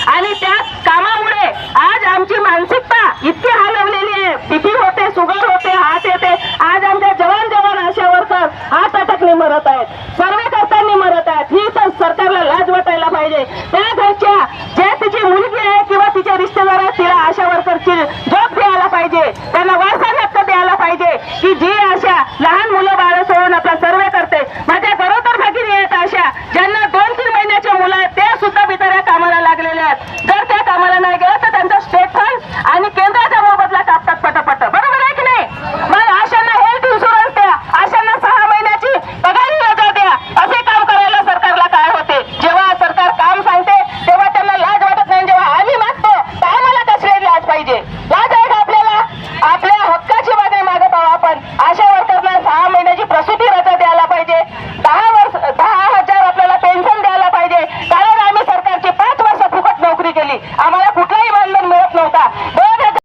आणि त्या कामामुळे आज आमची मानसिकता इतकी हलवलेली आहे। बीपी होते, शुगर होते, हात येते। आज आमच्या जवान आशा वर्कर हात अटकले मरत आहेत, सर्वे करताना मरत आहेत। ही तर सरकारला लाज वाटायला पाहिजे। त्या घरच्या जे तिची मुलगी आहे किंवा तिच्या रिश्तेदार तिला आशा वर्करची जॉब द्यायला पाहिजे, त्यांना वारसा हक्क द्यायला पाहिजे की जी आशा लहान मुलं बाळ सोडून आपला सर्वे करते। माझ्या गरोदर भगिनी आहेत अशा ज्यांना 2-3 महिन्याच्या मुलं आहेत, त्या सुद्धा बिचाऱ्या कामाला लागलेल्या आहेत। जर त्या कामाला नाही गेलं तर त्यांचा स्टेट फंड आणि केंद्राच्या मोबदला कापतात पटापट, बरोबर आहे की नाही? मग आशांना हेल्थ इन्शुरन्स द्या, आशांना 6 महिन्याची पगारी रजा द्या। असे काम करायला सरकारला काय होते? जेव्हा सरकार काम सांगते तेव्हा त्यांना लाज वाटत नाही, जेव्हा आम्ही मागतो तर आम्हाला कसली लाज पाहिजे? लाज आहे का आपल्याला? आपल्या हक्काची मागणी मागत आहोत आपण। आशा वर्करला 6 महिन्याची प्रसूती रजा द्यायला पाहिजे, 10,000 आपल्याला पेन्शन द्यायला पाहिजे, कारण आम्ही सरकारची 5 वर्ष फुकट नोकरी केली, आम्हाला कुठलाही मानधन मिळत नव्हता।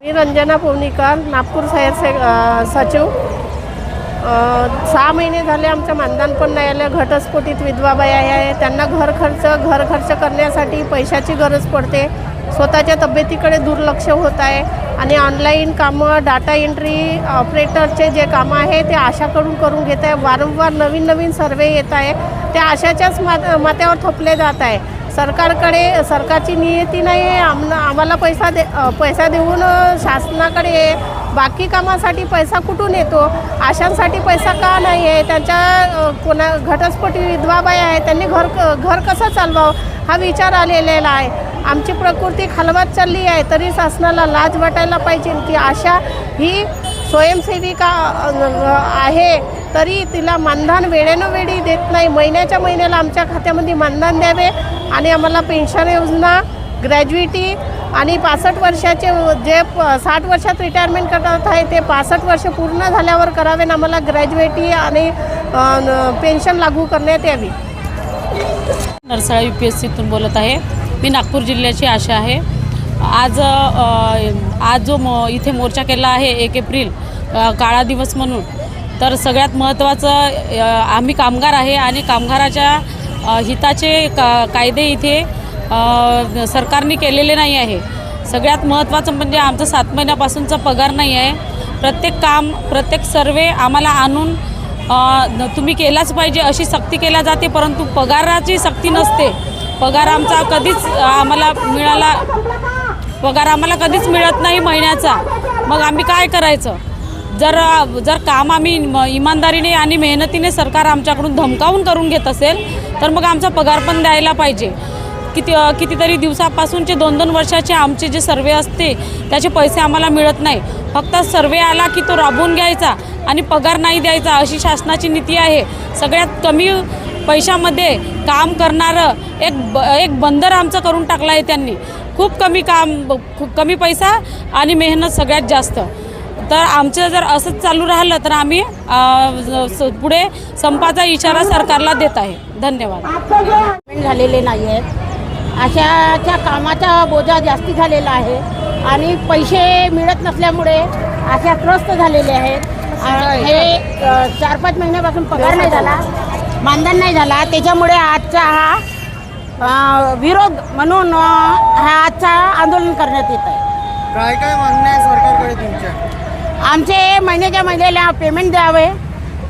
मी रंजना पवनीकर, नागपूर शहर सचिव। 6 महिने झाले आमचं मानधन पण नाही आलं। घटस्फोटित विधवा बाया आहे, त्यांना घर खर्च करण्यासाठी पैशाची गरज पडते। स्वतःच्या तब्येतीकडे दुर्लक्ष होत आहे आणि ऑनलाईन कामं, डाटा एंट्री ऑपरेटरचे जे कामं आहे ते आशाकडून करून घेत आहे। वारंवार नवीन सर्वे येत आहे, त्या आशाच्याच माथ्यावर थोपले जात आहे। सरकारची नियती नाही आहे, आम्हाला पैसा देऊन शासनाकडे बाकी कामासाठी पैसा कुठून येतो? आशांसाठी पैसा का नाही आहे? त्यांच्या घटस्फोटी विधवा बाया आहे, त्यांनी घर कसं चालवावं हा विचार आलेला आहे। आमची प्रकृती खालवत चालली आहे, तरी शासनाला लाज वाटायला पाहिजे की आशा ही स्वयंसेविका आहे, तरी तिला मानधन वेळेनवेळी देत नाही। महिन्याच्या महिन्याला आमच्या खात्यामध्ये मानधन द्यावे आणि आम्हाला पेन्शन योजना, ग्रॅज्युइटी आणि 65 वर्षाचे जे 60 वर्षात रिटायरमेंट करत आहे ते 65 वर्ष पूर्ण झाल्यावर करावे आणि आम्हाला ग्रॅज्युइटी आणि पेन्शन लागू करण्यात यावी। नरसाळा UPSCतून बोलत आहे। मी नागपूर जिल्ह्याची आशा आहे। आज जो इथे मोर्चा केला आहे 1 एप्रिल काळा दिवस म्हणून, तर सगळ्यात महत्त्वाचं आम्ही कामगार आहे आणि कामगाराच्या हिताचे कायदे इथे सरकारने केलेले नाही आहे। सगळ्यात महत्त्वाचं म्हणजे आमचं 7 महिन्यापासूनचा पगार नाही आहे। प्रत्येक सर्वे आम्हाला आणून तुम्ही केलाच पाहिजे अशी सक्ती केल्या जाते, परंतु पगाराची सक्ती नसते। पगार आम्हाला कधीच मिळत नाही महिन्याचा। मग आम्ही काय करायचं? जर काम आम्ही इमानदारीने आणि मेहनतीने सरकार आमच्याकडून धमकावून करून घेत असेल तर मग आमचा पगार पण द्यायला पाहिजे। कितीतरी दिवसापासूनचे 2-2 वर्षाचे आमचे जे सर्वे असते त्याचे पैसे आम्हाला मिळत नाही। फक्त सर्वे आला की तो राबवून घ्यायचा आणि पगार नाही द्यायचा, अशी शासनाची नीती आहे। सगळ्यात कमी पैशामध्ये काम करणारं एक बंदर आमचं करून टाकलं आहे त्यांनी। खूप कमी पैसा आणि मेहनत सगळ्यात जास्त। तर आमचं जर असंच चालू राहिलं तर आम्ही पुढे संपाचा इशारा सरकारला देत आहे। धन्यवाद। झालेले नाही आहेत, आशाच्या कामाचा बोजा जास्ती झालेला आहे आणि पैसे मिळत नसल्यामुळे आशा त्रस्त झालेले आहेत। हे 4-5 महिन्यापासून पगार नाही झाला, मानधन नाही झाला, त्याच्यामुळे आजचा हा विरोध म्हणून आजचा आंदोलन करण्यात येत आहे। काय मागणी आहे सरकारकडे तुमच्या? आमचे महिन्याच्या महिन्याला पेमेंट द्यावे,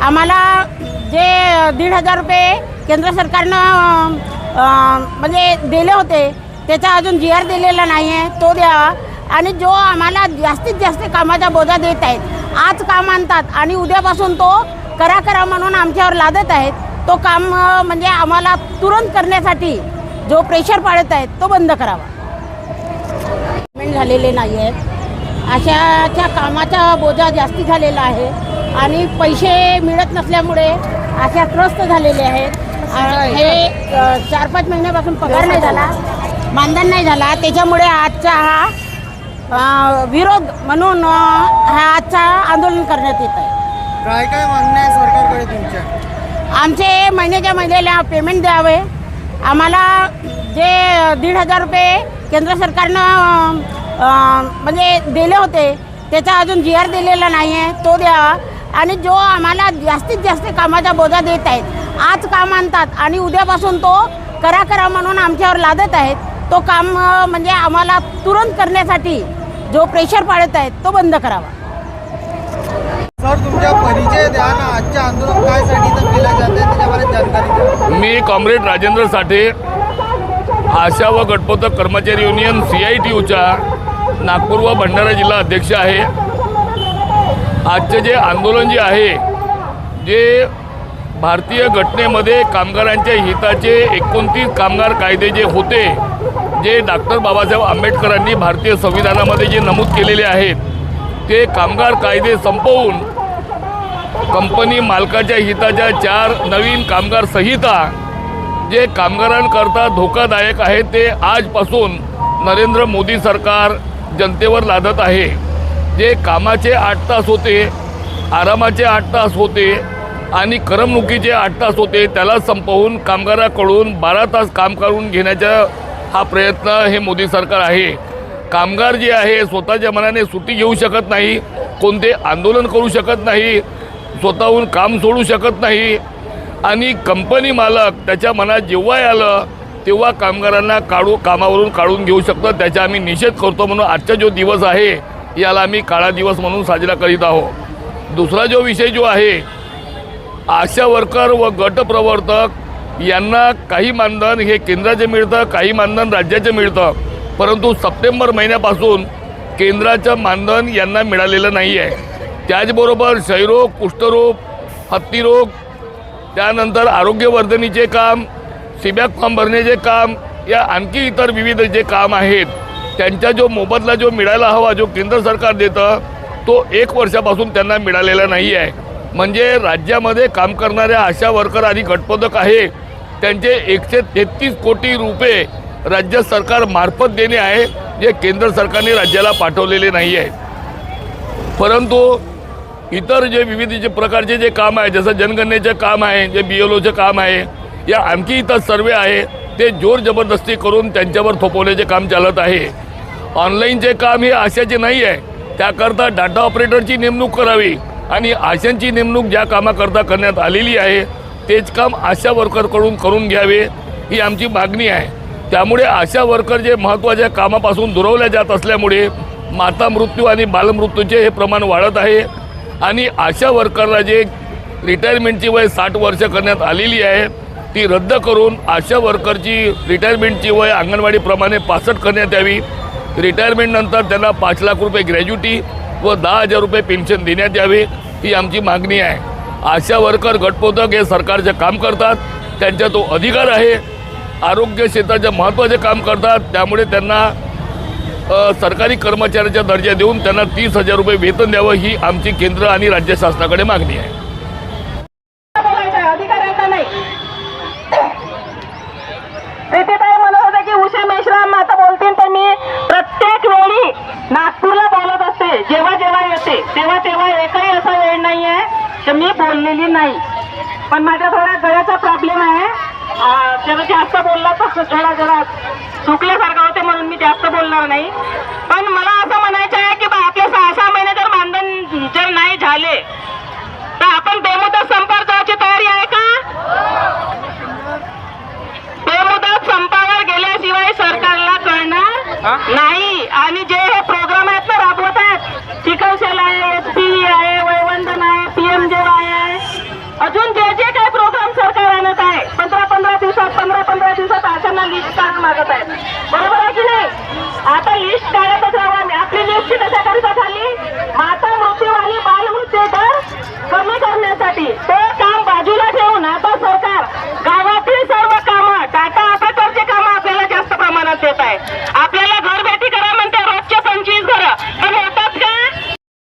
आम्हाला जे 1,500 रुपये केंद्र सरकारनं म्हणजे दिले होते त्याचा अजून GR दिलेला नाही आहे, तो द्यावा। आणि जो आम्हाला जास्तीत जास्त कामाचा बोजा देत आहेत, आज काम आणतात आणि उद्यापासून तो करा म्हणून आमच्यावर लादत आहेत, तो काम म्हणजे आम्हाला तुरंत करण्यासाठी जो प्रेशर पाडत आहेत तो बंद करावा। पेमेंट झालेले नाही आहेत, आशाच्या कामाचा बोजा जास्ती झालेला आहे आणि पैसे मिळत नसल्यामुळे आशा त्रस्त झालेले आहेत। हे 4-5 महिन्यापासून पगार नाही झाला, मानधन नाही झाला, त्याच्यामुळे आजचा हा विरोध म्हणून आजचा आंदोलन करण्यात येत आहे। काय मागणी आहे सरकारकडे तुमच्या? आमचे महिन्याच्या महिन्याला पेमेंट द्यावे, आम्हाला जे 1,500 रुपये केंद्र सरकारनं म्हणजे दिले होते त्याचा अजून GR दिलेला नाही आहे, तो द्यावा। आणि जो आम्हाला जास्तीत जास्त कामाचा बोजा देत आहेत, आज काम आणतात आणि उद्यापासून तो करा म्हणून आमच्यावर लादत आहेत, तो काम म्हणजे आम्हाला तुरंत करण्यासाठी जो प्रेशर पाडत आहेत तो बंद करावा. सर तुमचा परिचय द्या ना, आजचे आंदोलन काय साठी तर केलं जाते त्याच्याबाबत जानकारी द्या. मी कॉम्रेड राजेंद्र साठे, आशा व गटपोतक कर्मचारी युनियन CITUच्या नागपूर व भंडारा जिल्हा अध्यक्ष आहे. आजचे जे आंदोलन जे आहे, जे भारतीय घटनेमध्ये कामगारांच्या हिताचे 29 कामगार कायदे जे होते, जे डॉक्टर बाबासाहेब आंबेडकरांनी भारतीय संविधानामध्ये जे नमूद केलेले आहेत, ते कामगार कायदे संपवून कंपनी मालकाच्या हिताच्या 4 नवीन कामगार संहिता जे कामगारांकरता धोकादायक आहे, ते आजपासून नरेंद्र मोदी सरकार जनतेवर लादत आहे. जे कामाचे 8 तास होते, आरामाचे 8 तास होते आणि करमणुकीचे 8 तास होते, त्याला संपवून कामगाराकडून 12 तास काम करून घेण्याचा हा प्रयत्न हे मोदी सरकार आहे. कामगार जे आहे स्वतःच्या मनाने सुट्टी घेऊ शकत नाही, कोणते आंदोलन करू शकत नाही, स्वतःहून काम सोडू शकत नाही आणि कंपनी मालक त्याच्या मनात जेव्हा आलं तेव्हा कामगारांना कामावरून काढून घेऊ शकतं. त्याचा आम्ही निषेध करतो. म्हणून आजचा जो दिवस आहे याला आम्ही काळा दिवस म्हणून साजरा करीत आहोत. दुसरा जो विषय जो आहे, आशा वर्कर व गटप्रवर्तक यांना काही मानधन हे केंद्राचे मिळतं, काही मानधन राज्याचे मिळतं, परंतु सप्टेंबर महिन्यापासून केंद्राचं मानधन यांना मिळालेलं नाही आहे. त्याचबरोबर क्षयरोग, कुष्ठरोग, हत्तीरोग, त्यानंतर आरोग्यवर्धनीचे काम, सीबॅक फॉर्म भरण्याचे काम, या आणखी इतर विविध जे काम आहेत त्यांचा जो मोबदला जो मिळायला हवा, जो केंद्र सरकार देतं, तो 1 वर्षापासून त्यांना मिळालेला नाही आहे. म्हणजे राज्यामध्ये काम करणाऱ्या आशा वर्कर आणि गटपोतक आहे त्यांचे 133 कोटी रुपये राज्य सरकार मार्फत देणे आहे, जे केंद्र सरकारने राज्याला पाठवलेले नाही आहे. परंतु इतर जे विविध जे प्रकारचे जे काम आहे, जसं जनगणनेचे काम आहे, जे BLOचे काम आहे, या आणखी इतर सर्वे आहे, ते जोर जबरदस्ती करून त्यांच्यावर थोपवण्याचे काम चालत आहे. ऑनलाईनचे काम हे आशाचे नाही आहे, त्याकरता डाटा ऑपरेटरची नेमणूक करावी आणि आशांची नेमणूक ज्या कामाकरता करण्यात आलेली आहे तेच काम आशा वर्करकडून करून घ्यावे, ही आमची मागणी आहे. त्यामुळे आशा वर्कर जे महत्त्वाच्या कामापासून दुरावल्या जात असल्यामुळे माता मृत्यू आणि बालमृत्यूचे हे प्रमाण वाढत आहे आणि आशा वर्करला जे रिटायरमेंटची वय 60 वर्ष करण्यात आलेली आहे ती रद्द करून आशा वर्करची रिटायरमेंटची वय अंगणवाडीप्रमाणे 65 करण्यात यावी. रिटायरमेंटनंतर त्यांना 5 लाख रुपये ग्रॅज्युटी व 10,000 रुपये पेन्शन देण्यात यावे, ही आमची मागणी आहे. आशा वर्कर गटपोतक हे सरकारचे काम करतात, त्यांचा तो अधिकार आहे. आरोग्य क्षेत्राचे महत्त्वाचे काम करतात, त्यामुळे त्यांना सरकारी कर्मचाऱ्याचा दर्जा देऊन त्यांना 30,000 रुपये वेतन द्यावं, ही आमची केंद्र आणि राज्य शासनाकडे मागणी आहे. अधिकाऱ्यांना नाही. प्रीतीताई म्हणत होते की उषा मेश्राम आता बोलतील, तर मी प्रत्येक वेळी नागपूरला बोलत असते, जेव्हा जेव्हा येते तेव्हा तेव्हा एकही असा वेळ नाही आहे तर मी बोललेली नाही. पण माझ्या थोडा गळ्याचा प्रॉब्लेम आहे, जरा जास्त बोलला तर जरा चुकल्यासारखं होते, म्हणून मी जास्त बोलणार नाही. पण मला असं म्हणायचं आहे की आपले 6 महिने जर मानधन जर नाही झाले तर आपण बेमुदत संपावर जायची तयारी आहे का? बेमुदत संपावर गेल्याशिवाय सरकारला कळणार नाही. आणि जे हे प्रोग्राम आहेत ना राबवत आहेत, चिकनशेला आहे, SPV आहे, वयवंदन आहे, PMJY आहे, अजून जे जे काही प्रोग्राम सरकार आणत आहे 15-15 दिवसात अशांना लिस्ट काढून मागत आहेत. बरोबर आहे की नाही? आता लिस्ट काढतच राहा. आपली लिस्ट कशा करिता झाली